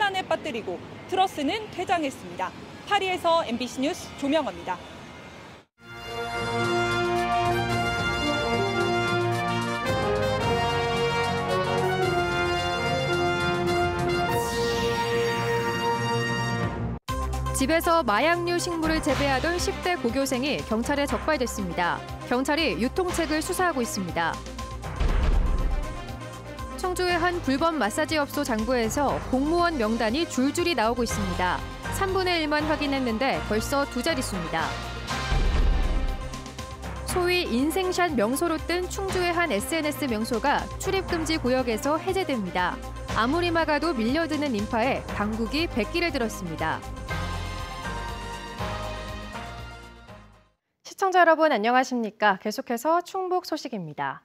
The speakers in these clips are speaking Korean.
산란에 빠뜨리고 트러스는 퇴장했습니다. 파리에서 MBC 뉴스 조명호입니다. 집에서 마약류 식물을 재배하던 10대 고교생이 경찰에 적발됐습니다. 경찰이 유통책을 수사하고 있습니다. 청주의 한 불법 마사지 업소 장부에서 공무원 명단이 줄줄이 나오고 있습니다. 3분의 1만 확인했는데 벌써 두 자릿수입니다. 소위 인생샷 명소로 뜬 충주의 한 SNS 명소가 출입금지 구역에서 해제됩니다. 아무리 막아도 밀려드는 인파에 당국이 백기를 들었습니다. 시청자 여러분 안녕하십니까? 계속해서 충북 소식입니다.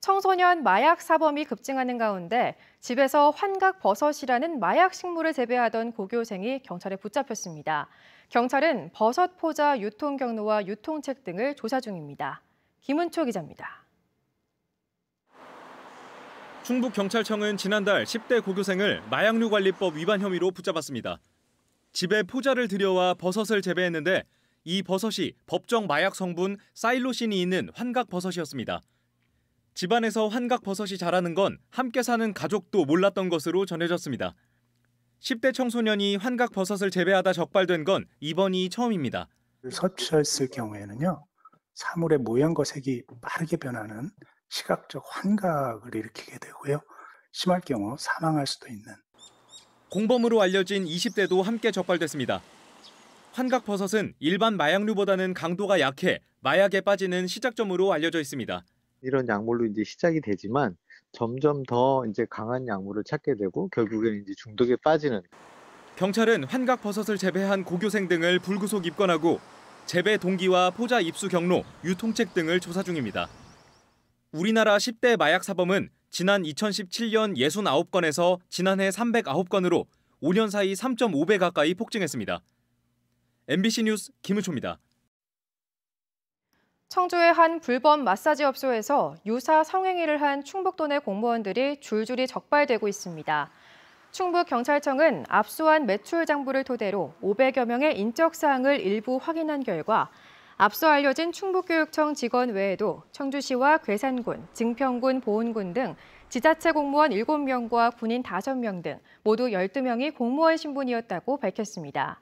청소년 마약 사범이 급증하는 가운데 집에서 환각버섯이라는 마약 식물을 재배하던 고교생이 경찰에 붙잡혔습니다. 경찰은 버섯 포자 유통 경로와 유통책 등을 조사 중입니다. 김은초 기자입니다. 충북경찰청은 지난달 10대 고교생을 마약류관리법 위반 혐의로 붙잡았습니다. 집에 포자를 들여와 버섯을 재배했는데 이 버섯이 법정 마약 성분 사일로신이 있는 환각버섯이었습니다. 집안에서 환각버섯이 자라는 건 함께 사는 가족도 몰랐던 것으로 전해졌습니다. 10대 청소년이 환각버섯을 재배하다 적발된 건 이번이 처음입니다. 섭취했을 경우에는요, 사물의 모양과 색이 빠르게 변하는 시각적 환각을 일으키게 되고요. 심할 경우 사망할 수도 있는. 공범으로 알려진 20대도 함께 적발됐습니다. 환각버섯은 일반 마약류보다는 강도가 약해 마약에 빠지는 시작점으로 알려져 있습니다. 이런 약물로 이제 시작이 되지만 점점 더 이제 강한 약물을 찾게 되고 결국에는 이제 중독에 빠지는. 경찰은 환각버섯을 재배한 고교생 등을 불구속 입건하고 재배 동기와 포자 입수 경로, 유통책 등을 조사 중입니다. 우리나라 10대 마약 사범은 지난 2017년 69건에서 지난해 309건으로 5년 사이 3.5배 가까이 폭증했습니다. MBC 뉴스 김은초입니다. 청주의 한 불법 마사지 업소에서 유사 성행위를 한 충북도 내 공무원들이 줄줄이 적발되고 있습니다. 충북경찰청은 압수한 매출 장부를 토대로 500여 명의 인적 사항을 일부 확인한 결과 앞서 알려진 충북교육청 직원 외에도 청주시와 괴산군, 증평군, 보은군 등 지자체 공무원 7명과 군인 5명 등 모두 12명이 공무원 신분이었다고 밝혔습니다.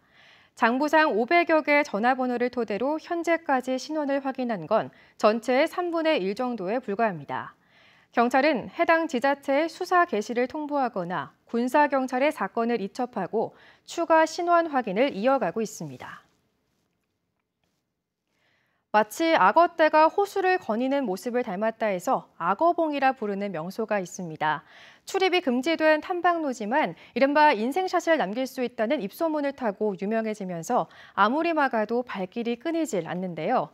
장부상 500여 개의 전화번호를 토대로 현재까지 신원을 확인한 건 전체의 3분의 1 정도에 불과합니다. 경찰은 해당 지자체의 수사 개시를 통보하거나 군사경찰에 사건을 이첩하고 추가 신원 확인을 이어가고 있습니다. 마치 악어떼가 호수를 거니는 모습을 닮았다 해서 악어봉이라 부르는 명소가 있습니다. 출입이 금지된 탐방로지만 이른바 인생샷을 남길 수 있다는 입소문을 타고 유명해지면서 아무리 막아도 발길이 끊이질 않는데요.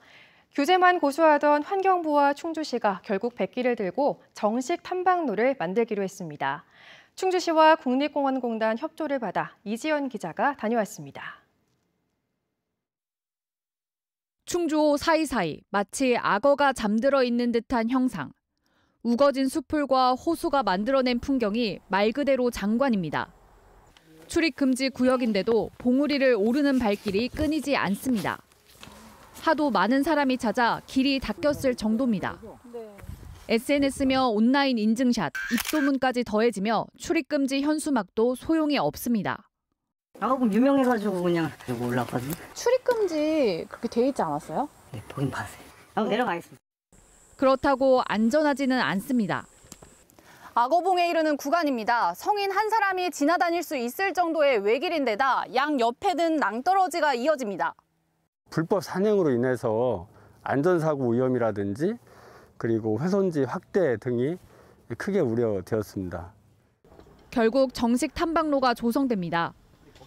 규제만 고수하던 환경부와 충주시가 결국 백기를 들고 정식 탐방로를 만들기로 했습니다. 충주시와 국립공원공단 협조를 받아 이지연 기자가 다녀왔습니다. 충주호 사이사이 마치 악어가 잠들어 있는 듯한 형상. 우거진 숲풀과 호수가 만들어낸 풍경이 말 그대로 장관입니다. 출입 금지 구역인데도 봉우리를 오르는 발길이 끊이지 않습니다. 하도 많은 사람이 찾아 길이 닫혔을 정도입니다. SNS며 온라인 인증샷, 입소문까지 더해지며 출입 금지 현수막도 소용이 없습니다. 악어봉 유명해가지고 그냥 여기 올라왔거든요. 출입금지 그렇게 돼 있지 않았어요? 네, 보긴 봤어요. 한번 내려가겠습니다. 그렇다고 안전하지는 않습니다. 악어봉에 이르는 구간입니다. 성인 한 사람이 지나다닐 수 있을 정도의 외길인데다 양 옆에는 낭떠러지가 이어집니다. 불법 산행으로 인해서 안전사고 위험이라든지 그리고 훼손지 확대 등이 크게 우려되었습니다. 결국 정식 탐방로가 조성됩니다.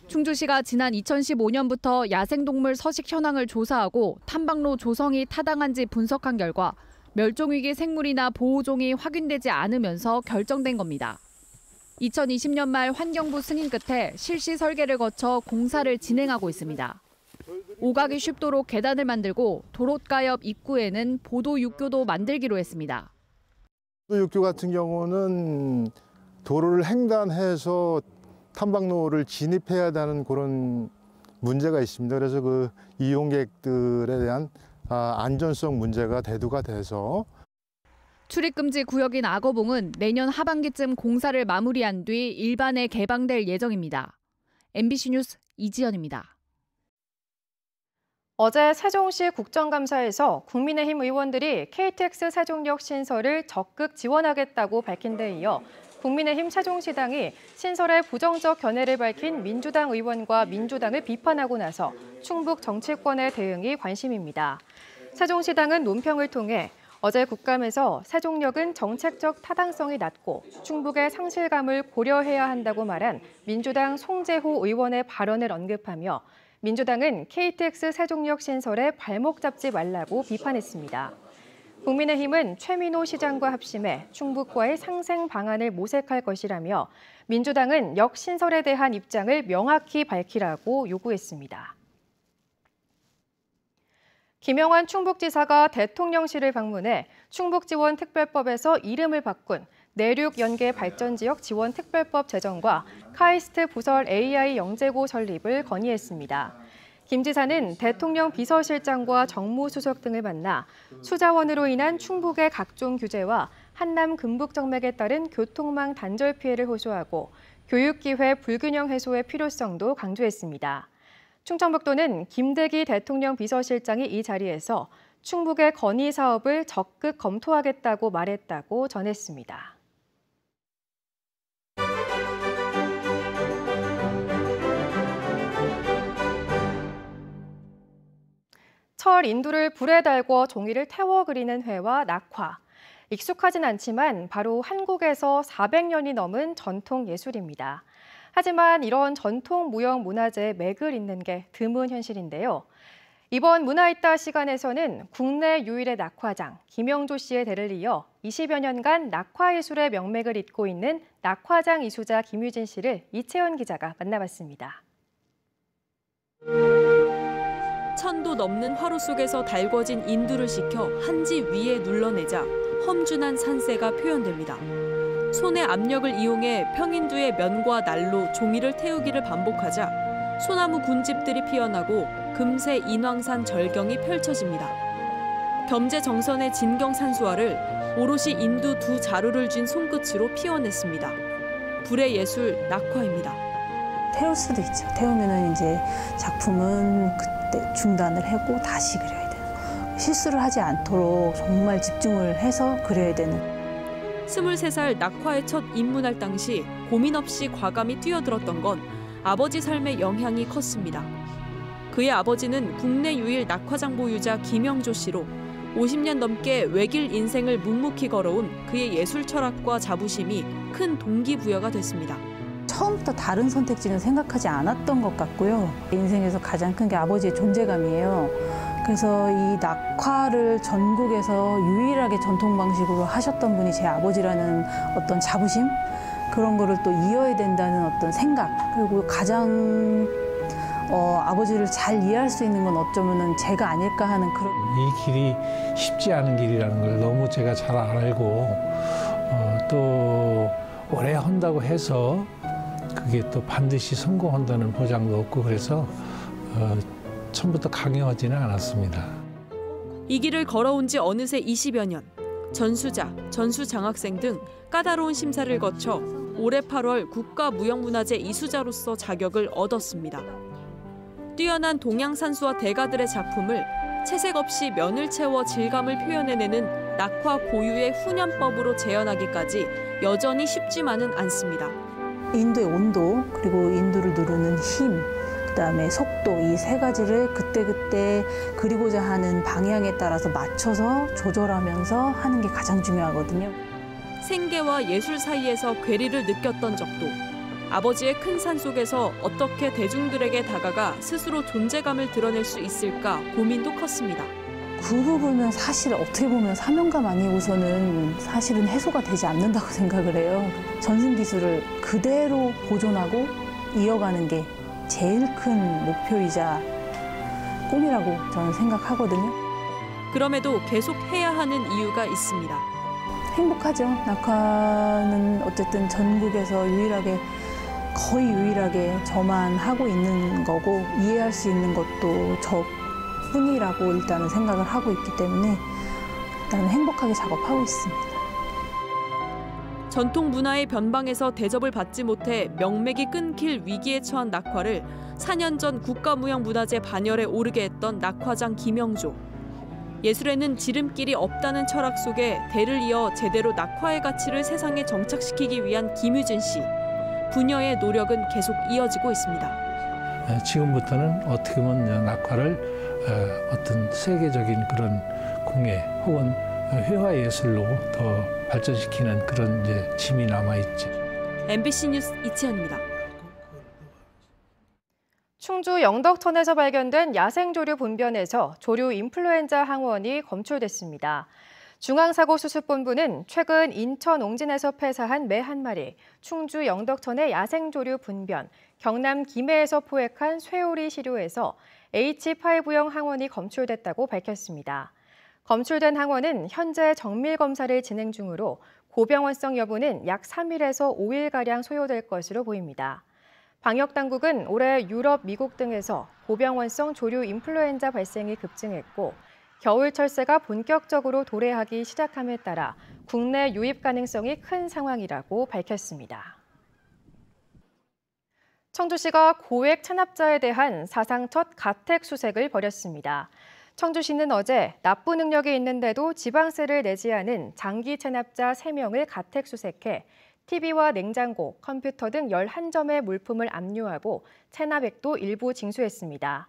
충주시가 지난 2015년부터 야생동물 서식 현황을 조사하고 탐방로 조성이 타당한지 분석한 결과 멸종위기 생물이나 보호종이 확인되지 않으면서 결정된 겁니다. 2020년 말 환경부 승인 끝에 실시 설계를 거쳐 공사를 진행하고 있습니다. 오가기 쉽도록 계단을 만들고 도로가 옆 입구에는 보도 육교도 만들기로 했습니다. 보도 육교 같은 경우는 도로를 횡단해서 탐방로를 진입해야 하는 그런 문제가 있습니다. 그래서 그 이용객들에 대한 안전성 문제가 대두가 돼서 출입금지 구역인 악어봉은 내년 하반기쯤 공사를 마무리한 뒤 일반에 개방될 예정입니다. MBC 뉴스 이지연입니다. 어제 세종시 국정감사에서 국민의힘 의원들이 KTX 세종역 신설을 적극 지원하겠다고 밝힌 데 이어 국민의힘 세종시당이 신설에 부정적 견해를 밝힌 민주당 의원과 민주당을 비판하고 나서 충북 정치권의 대응이 관심입니다. 세종시당은 논평을 통해 어제 국감에서 세종역은 정책적 타당성이 낮고 충북의 상실감을 고려해야 한다고 말한 민주당 송재호 의원의 발언을 언급하며 민주당은 KTX 세종역 신설에 발목 잡지 말라고 비판했습니다. 국민의힘은 최민호 시장과 합심해 충북과의 상생 방안을 모색할 것이라며 민주당은 역 신설에 대한 입장을 명확히 밝히라고 요구했습니다. 김영환 충북지사가 대통령실을 방문해 충북지원특별법에서 이름을 바꾼 내륙연계발전지역 지원특별법 제정과 카이스트 부설 AI 영재고 설립을 건의했습니다. 김 지사는 대통령 비서실장과 정무수석 등을 만나 수자원으로 인한 충북의 각종 규제와 한남 금북정맥에 따른 교통망 단절 피해를 호소하고 교육기회 불균형 해소의 필요성도 강조했습니다. 충청북도는 김대기 대통령 비서실장이 이 자리에서 충북의 건의 사업을 적극 검토하겠다고 말했다고 전했습니다. 철 인두를 불에 달궈 종이를 태워 그리는 회와 낙화. 익숙하진 않지만 바로 한국에서 400년이 넘은 전통 예술입니다. 하지만 이런 전통 무형 문화재에 맥을 잇는 게 드문 현실인데요. 이번 문화있다 시간에서는 국내 유일의 낙화장 김영조 씨의 대를 이어 20여 년간 낙화예술의 명맥을 잇고 있는 낙화장 이수자 김유진 씨를 이채연 기자가 만나봤습니다. 1000도 넘는 화로 속에서 달궈진 인두를 식혀 한지 위에 눌러내자 험준한 산세가 표현됩니다. 손의 압력을 이용해 평인두의 면과 날로 종이를 태우기를 반복하자 소나무 군집들이 피어나고 금세 인왕산 절경이 펼쳐집니다. 겸재정선의 진경산수화를 오롯이 인두 두 자루를 쥔 손끝으로 피워냈습니다. 불의 예술 낙화입니다. 태울 수도 있죠. 태우면은 이제 작품은 그때 중단을 하고 다시 그려야 되는 거. 실수를 하지 않도록 정말 집중을 해서 그려야 되는. 23살 낙화의 첫 입문할 당시 고민 없이 과감히 뛰어들었던 건 아버지 삶의 영향이 컸습니다. 그의 아버지는 국내 유일 낙화장 보유자 김영조 씨로 50년 넘게 외길 인생을 묵묵히 걸어온 그의 예술 철학과 자부심이 큰 동기부여가 됐습니다. 처음부터 다른 선택지는 생각하지 않았던 것 같고요. 인생에서 가장 큰 게 아버지의 존재감이에요. 그래서 이 낙화를 전국에서 유일하게 전통 방식으로 하셨던 분이 제 아버지라는 어떤 자부심? 그런 거를 또 이어야 된다는 어떤 생각. 그리고 가장 아버지를 잘 이해할 수 있는 건 어쩌면은 제가 아닐까 하는 그런. 이 길이 쉽지 않은 길이라는 걸 너무 제가 잘 알고 또 오래 한다고 해서 그게 또 반드시 성공한다는 보장도 없고 그래서 처음부터 강요하지는 않았습니다. 이 길을 걸어온 지 어느새 20여 년. 전수자, 전수장학생 등 까다로운 심사를 거쳐 올해 8월 국가무형문화재 이수자로서 자격을 얻었습니다. 뛰어난 동양산수와 대가들의 작품을 채색 없이 면을 채워 질감을 표현해내는 낙화 고유의 훈연법으로 재현하기까지 여전히 쉽지만은 않습니다. 인두의 온도, 그리고 인두를 누르는 힘, 그다음에 속도, 이 세 가지를 그때그때 그리고자 하는 방향에 따라서 맞춰서 조절하면서 하는 게 가장 중요하거든요. 생계와 예술 사이에서 괴리를 느꼈던 적도, 아버지의 큰 산 속에서 어떻게 대중들에게 다가가 스스로 존재감을 드러낼 수 있을까 고민도 컸습니다. 그 부분은 사실 어떻게 보면 사명감 아니고서는 사실은 해소가 되지 않는다고 생각을 해요. 전승 기술을 그대로 보존하고 이어가는 게 제일 큰 목표이자 꿈이라고 저는 생각하거든요. 그럼에도 계속 해야 하는 이유가 있습니다. 행복하죠. 낙화는 어쨌든 전국에서 유일하게 거의 유일하게 저만 하고 있는 거고 이해할 수 있는 것도 저뿐이라고 일단은 생각을 하고 있기 때문에 일단은 행복하게 작업하고 있습니다. 전통 문화의 변방에서 대접을 받지 못해 명맥이 끊길 위기에 처한 낙화를 4년 전 국가무형문화재 반열에 오르게 했던 낙화장 김영조. 예술에는 지름길이 없다는 철학 속에 대를 이어 제대로 낙화의 가치를 세상에 정착시키기 위한 김유진 씨. 부녀의 노력은 계속 이어지고 있습니다. 지금부터는 어떻게 보면 낙화를 어떤 세계적인 그런 공예 혹은 회화 예술로 더 발전시키는 그런 짐이 남아있죠. MBC 뉴스 이채연입니다. 충주 영덕천에서 발견된 야생조류 분변에서 조류 인플루엔자 항원이 검출됐습니다. 중앙사고수습본부는 최근 인천 옹진에서 폐사한 매 한 마리, 충주 영덕천의 야생조류 분변, 경남 김해에서 포획한 쇠오리 시료에서 H5형 항원이 검출됐다고 밝혔습니다. 검출된 항원은 현재 정밀 검사를 진행 중으로 고병원성 여부는 약 3일에서 5일가량 소요될 것으로 보입니다. 방역당국은 올해 유럽, 미국 등에서 고병원성 조류 인플루엔자 발생이 급증했고 겨울철새가 본격적으로 도래하기 시작함에 따라 국내 유입 가능성이 큰 상황이라고 밝혔습니다. 청주시가 고액 체납자에 대한 사상 첫 가택 수색을 벌였습니다. 청주시는 어제 납부 능력이 있는데도 지방세를 내지 않은 장기 체납자 3명을 가택 수색해 TV와 냉장고, 컴퓨터 등 11점의 물품을 압류하고 체납액도 일부 징수했습니다.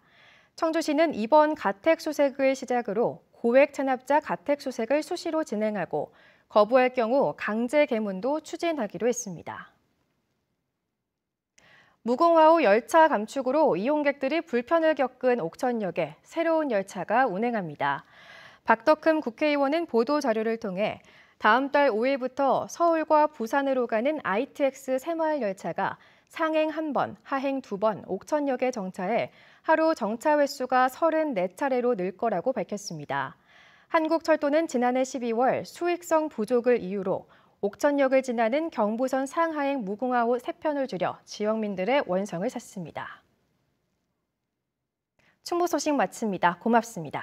청주시는 이번 가택 수색을 시작으로 고액 체납자 가택 수색을 수시로 진행하고 거부할 경우 강제 개문도 추진하기로 했습니다. 무궁화호 열차 감축으로 이용객들이 불편을 겪은 옥천역에 새로운 열차가 운행합니다. 박덕흠 국회의원은 보도자료를 통해 다음 달 5일부터 서울과 부산으로 가는 ITX 새마을 열차가 상행 1번, 하행 2번 옥천역에 정차해 하루 정차 횟수가 34차례로 늘 거라고 밝혔습니다. 한국철도는 지난해 12월 수익성 부족을 이유로 옥천역을 지나는 경부선 상하행 무궁화호 3편을 줄여 지역민들의 원성을 샀습니다. 충북 소식 마칩니다. 고맙습니다.